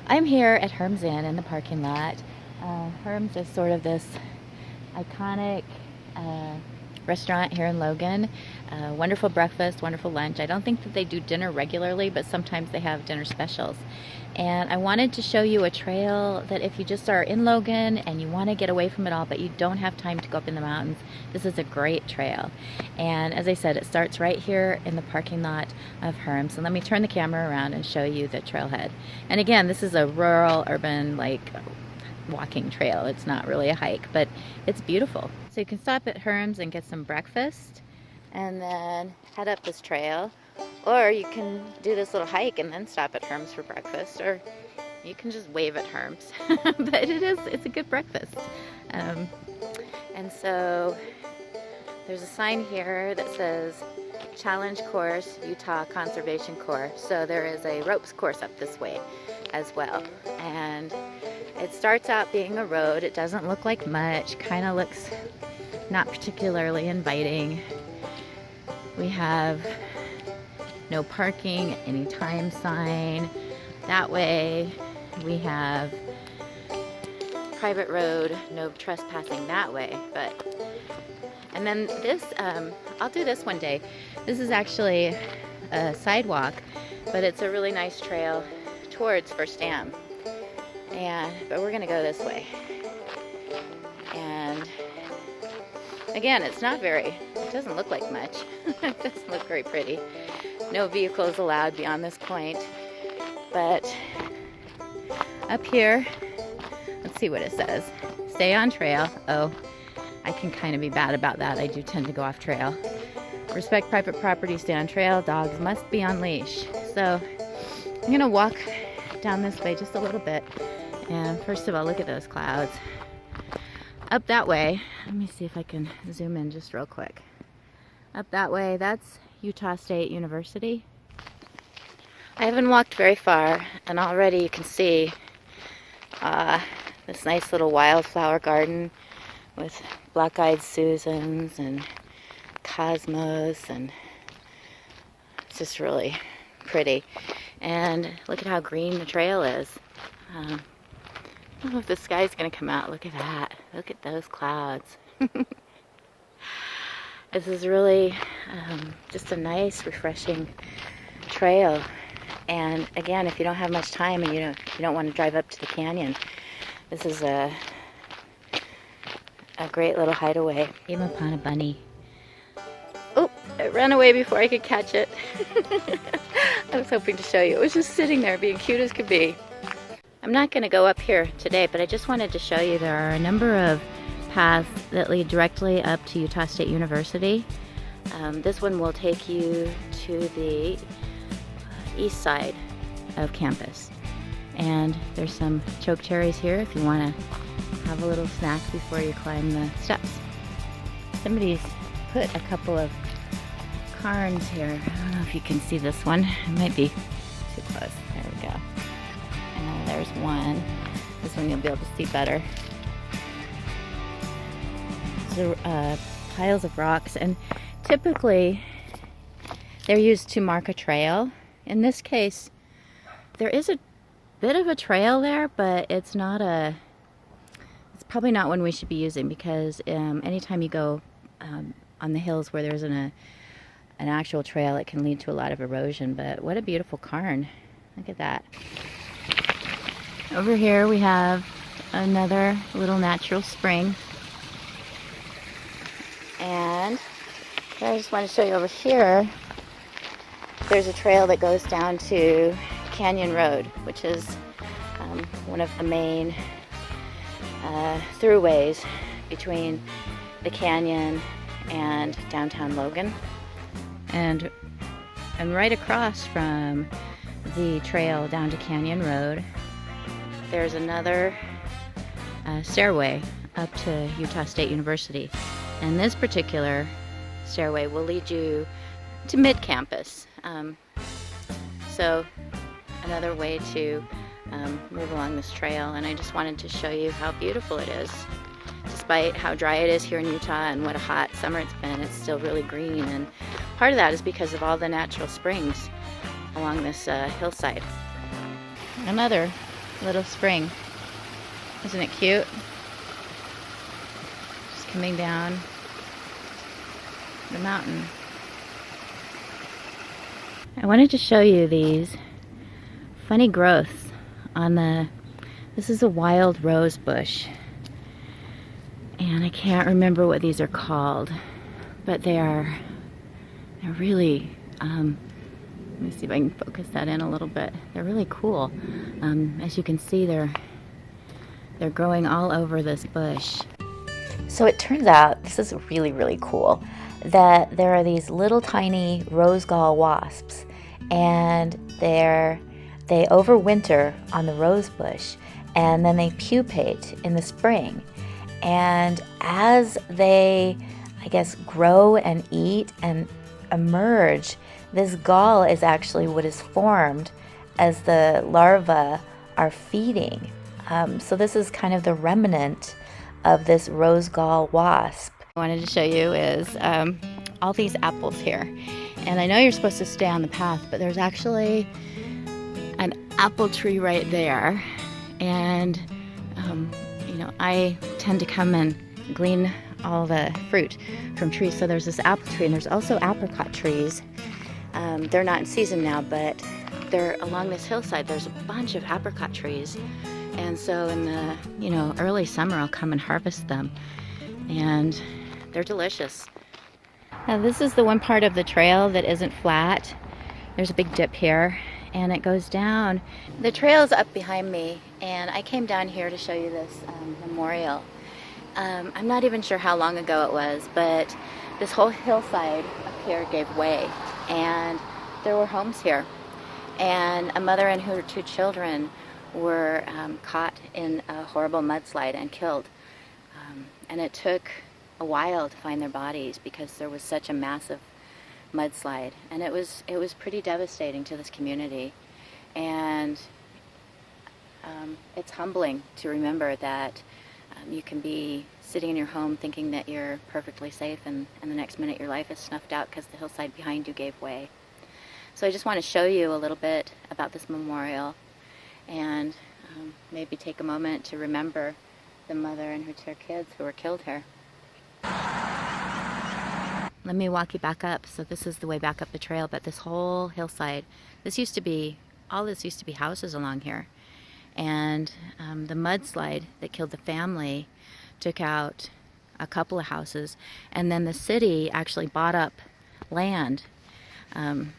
I'm here at Herm's Inn in the parking lot. Herm's is sort of this iconic restaurant here in Logan. Wonderful breakfast, wonderful lunch. I don't think that they do dinner regularly, but sometimes they have dinner specials. And I wanted to show you a trail that if you just are in Logan and you want to get away from it all, but you don't have time to go up in the mountains, this is a great trail. And as I said, it starts right here in the parking lot of Herm. So let me turn the camera around and show you the trailhead. And again, this is a rural, urban, like walking trail. It's not really a hike, but it's beautiful. So you can stop at Herm's and get some breakfast and then head up this trail, or you can do this little hike and then stop at Herm's for breakfast, or you can just wave at Herm's. But it's a good breakfast. And so there's a sign here that says Challenge Course, Utah Conservation Corps. So there is a ropes course up this way as well. And it starts out being a road. It doesn't look like much, kind of looks not particularly inviting. We have no parking, any time sign. That way we have private road, no trespassing that way. And then this, I'll do this one day. This is actually a sidewalk, but it's a really nice trail towards First Dam. But we're gonna go this way. And again, it doesn't look like much. It doesn't look very pretty. No vehicles allowed beyond this point. But up here, let's see what it says. Stay on trail. Oh, I can kind of be bad about that. I do tend to go off trail. Respect private property, stay on trail. Dogs must be on leash. So I'm gonna walk down this way just a little bit. And first of all, look at those clouds. Up that way, let me see if I can zoom in just real quick. Up that way, that's Utah State University. I haven't walked very far, and already you can see this nice little wildflower garden with black-eyed Susans and cosmos, and it's just really pretty. And look at how green the trail is. I don't know if the sky's gonna come out. Look at that. Look at those clouds. This is really just a nice, refreshing trail. And again, if you don't have much time and you don't want to drive up to the canyon, this is a great little hideaway. Came upon a bunny. Oh, it ran away before I could catch it. I was hoping to show you. It was just sitting there being cute as could be. I'm not going to go up here today, but I just wanted to show you there are a number of paths that lead directly up to Utah State University. This one will take you to the east side of campus. And there's some choke cherries here if you want to have a little snack before you climb the steps. Somebody's put a couple of cairns here. I don't know if you can see this one. It might be too close. There we go. And there's one. This one you'll be able to see better. So, piles of rocks, and typically they're used to mark a trail. In this case, there is a bit of a trail there, but it's probably not one we should be using, because anytime you go on the hills where there isn't an actual trail, it can lead to a lot of erosion. But what a beautiful cairn. Look at that. Over here we have another little natural spring. And I just want to show you over here, there's a trail that goes down to Canyon Road, which is one of the main throughways between the canyon and downtown Logan. And right across from the trail down to Canyon Road, there's another stairway up to Utah State University. And this particular stairway will lead you to mid-campus. So another way to move along this trail, and I just wanted to show you how beautiful it is. Despite how dry it is here in Utah and what a hot summer it's been, it's still really green, and part of that is because of all the natural springs along this hillside. Another little spring. Isn't it cute? Just coming down the mountain. I wanted to show you these funny growths on this is a wild rose bush. And I can't remember what these are called, but they're really, let me see if I can focus that in a little bit. They're really cool. As you can see, they're growing all over this bush. So it turns out, this is really, really cool, that there are these little tiny rose gall wasps, and they overwinter on the rose bush, and then they pupate in the spring. And as they, I guess, grow and eat and emerge, this gall is actually what is formed as the larvae are feeding. So this is kind of the remnant of this rose gall wasp. What I wanted to show you is all these apples here. And I know you're supposed to stay on the path, but there's actually an apple tree right there. And you know, I tend to come and glean all the fruit from trees. So there's this apple tree, and there's also apricot trees. They're not in season now, but they're along this hillside. There's a bunch of apricot trees. And so in the, you know, early summer, I'll come and harvest them. And they're delicious. Now this is the one part of the trail that isn't flat. There's a big dip here, and it goes down. The trail is up behind me, and I came down here to show you this memorial. I'm not even sure how long ago it was, but this whole hillside up here gave way, and there were homes here. And a mother and her 2 children were caught in a horrible mudslide and killed. And it took a while to find their bodies because there was such a massive mudslide, and it was pretty devastating to this community. And it's humbling to remember that you can be sitting in your home thinking that you're perfectly safe, and the next minute your life is snuffed out because the hillside behind you gave way. So I just want to show you a little bit about this memorial, and maybe take a moment to remember the mother and her 2 kids who were killed here. Let me walk you back up. So this is the way back up the trail, but this whole hillside, all this used to be houses along here. And the mudslide that killed the family took out a couple of houses, and then the city actually bought up land and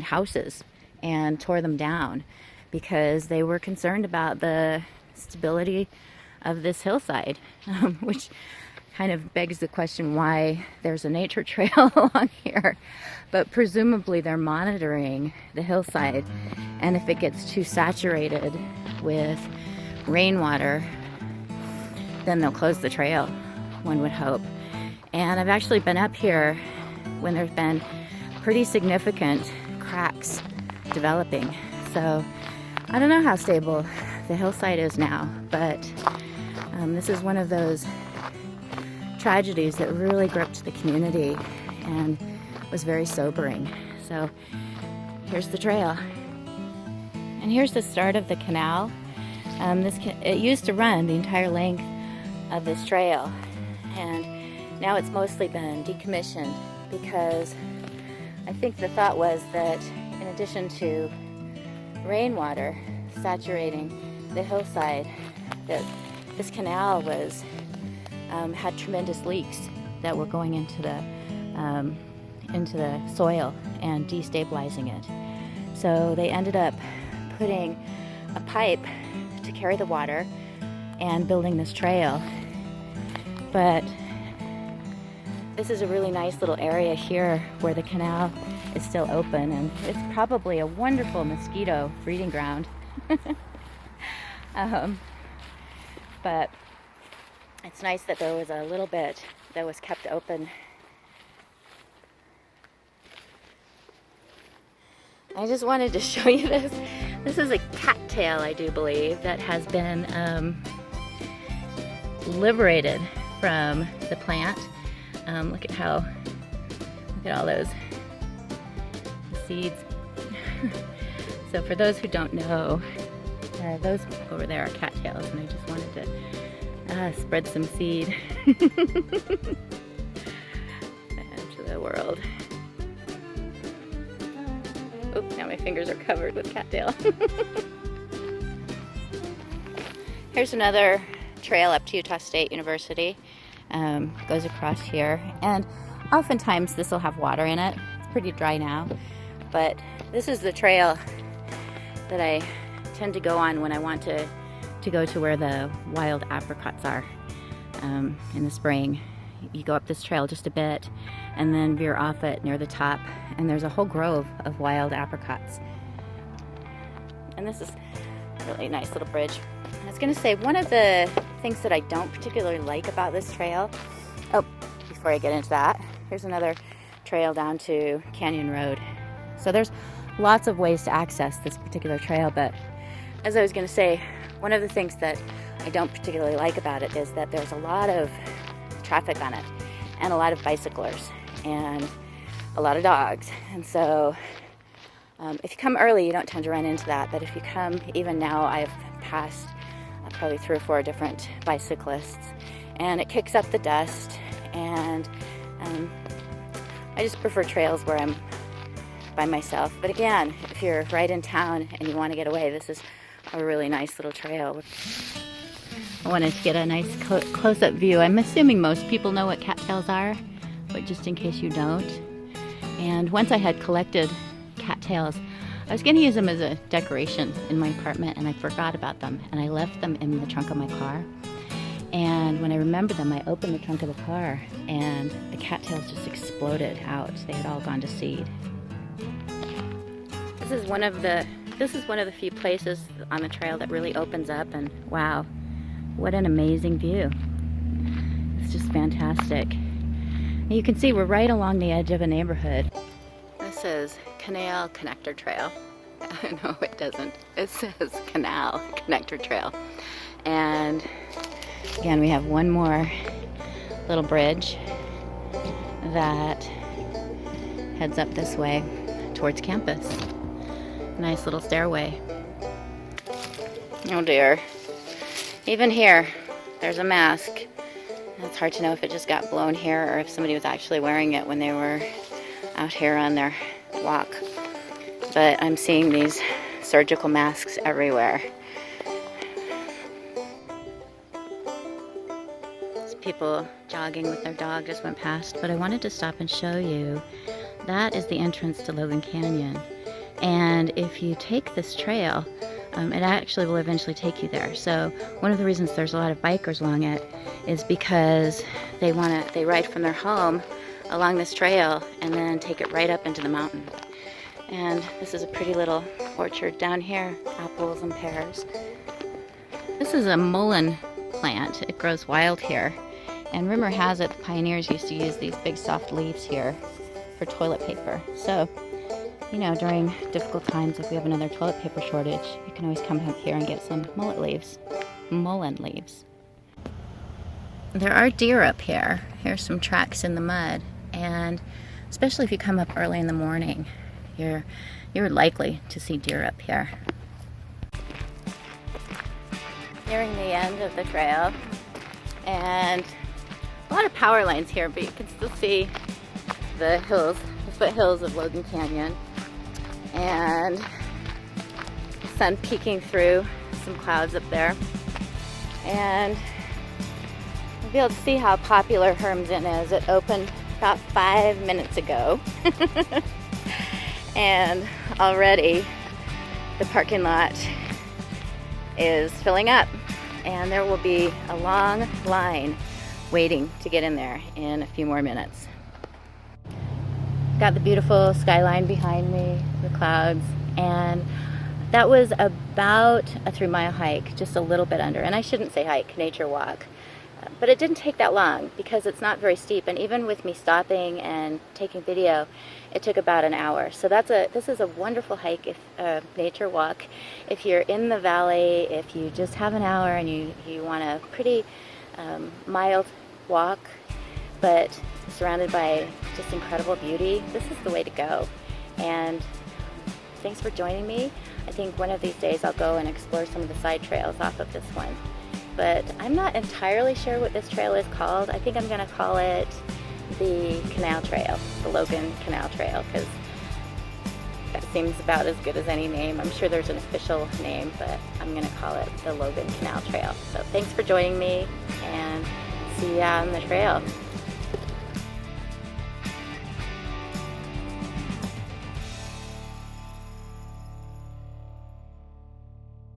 houses and tore them down because they were concerned about the stability of this hillside, which kind of begs the question why there's a nature trail along here. But presumably they're monitoring the hillside, and if it gets too saturated with rainwater, then they'll close the trail, one would hope. And I've actually been up here when there's been pretty significant cracks developing. So I don't know how stable the hillside is now, but this is one of those tragedies that really gripped the community and was very sobering. So here's the trail, and here's the start of the canal. It used to run the entire length of this trail, and now it's mostly been decommissioned because I think the thought was that in addition to rainwater saturating the hillside, that this canal had tremendous leaks that were going into the soil and destabilizing it. So they ended up putting a pipe to carry the water and building this trail. But this is a really nice little area here where the canal is still open, and it's probably a wonderful mosquito breeding ground. But it's nice that there was a little bit that was kept open. I just wanted to show you this. This is a cattail, I do believe, that has been liberated from the plant. Look at all those seeds. So for those who don't know, those over there are cattails, and I just wanted to spread some seed into the world. Oops, now my fingers are covered with cattail. Here's another trail up to Utah State University. Goes across here, and oftentimes this will have water in it. It's pretty dry now, but this is the trail that I tend to go on when I want to go to where the wild apricots are in the spring. You go up this trail just a bit and then veer off it near the top, and there's a whole grove of wild apricots. And this is a really nice little bridge. I was going to say, one of the things that I don't particularly like about this trail, before I get into that, here's another trail down to Canyon Road. So there's lots of ways to access this particular trail, but as I was going to say, one of the things that I don't particularly like about it is that there's a lot of traffic on it, and a lot of bicyclers, and a lot of dogs. And so if you come early, you don't tend to run into that, but if you come, even now, I've passed probably 3 or 4 different bicyclists, and it kicks up the dust, and I just prefer trails where I'm by myself. But again, if you're right in town and you want to get away, this is a really nice little trail. I wanted to get a nice close-up view. I'm assuming most people know what cattails are, but just in case you don't. And once I had collected cattails, I was going to use them as a decoration in my apartment, and I forgot about them, and I left them in the trunk of my car. And when I remembered them, I opened the trunk of the car, and the cattails just exploded out. They had all gone to seed. This is one of the few places on the trail that really opens up, and wow, what an amazing view. It's just fantastic. And you can see we're right along the edge of a neighborhood. This is Canal Connector Trail. No, it doesn't. It says Canal Connector Trail. And again, we have one more little bridge that heads up this way towards campus. Nice little stairway. Oh dear. Even here, there's a mask. It's hard to know if it just got blown here or if somebody was actually wearing it when they were out here on their walk. But I'm seeing these surgical masks everywhere. These people jogging with their dog just went past, but I wanted to stop and show you. That is the entrance to Logan Canyon. And if you take this trail, it actually will eventually take you there. So one of the reasons there's a lot of bikers along it is because they ride from their home along this trail and then take it right up into the mountain. And this is a pretty little orchard down here, apples and pears. This is a mullein plant. It grows wild here. And rumor has it the pioneers used to use these big soft leaves here for toilet paper. So, you know, during difficult times, if we have another toilet paper shortage, you can always come up here and get some mullein leaves. There are deer up here. Here's some tracks in the mud, and especially if you come up early in the morning, you're likely to see deer up here. Nearing the end of the trail, and a lot of power lines here, but you can still see the hills, the foothills of Logan Canyon, and the sun peeking through some clouds up there. And you'll be able to see how popular Herm's Inn is. It opened about 5 minutes ago. And already the parking lot is filling up, and there will be a long line waiting to get in there in a few more minutes. Got the beautiful skyline behind me, the clouds, and that was about a 3-mile hike, just a little bit under. And I shouldn't say hike, nature walk. But it didn't take that long because it's not very steep, and even with me stopping and taking video, it took about an hour. So this is a wonderful hike, nature walk. If you're in the valley, if you just have an hour and you want a pretty mild walk, but surrounded by just incredible beauty, this is the way to go. And thanks for joining me. I think one of these days I'll go and explore some of the side trails off of this one. But I'm not entirely sure what this trail is called. I think I'm going to call it the Canal Trail, the Logan Canal Trail, because that seems about as good as any name. I'm sure there's an official name, but I'm going to call it the Logan Canal Trail. So thanks for joining me, and see ya on the trail.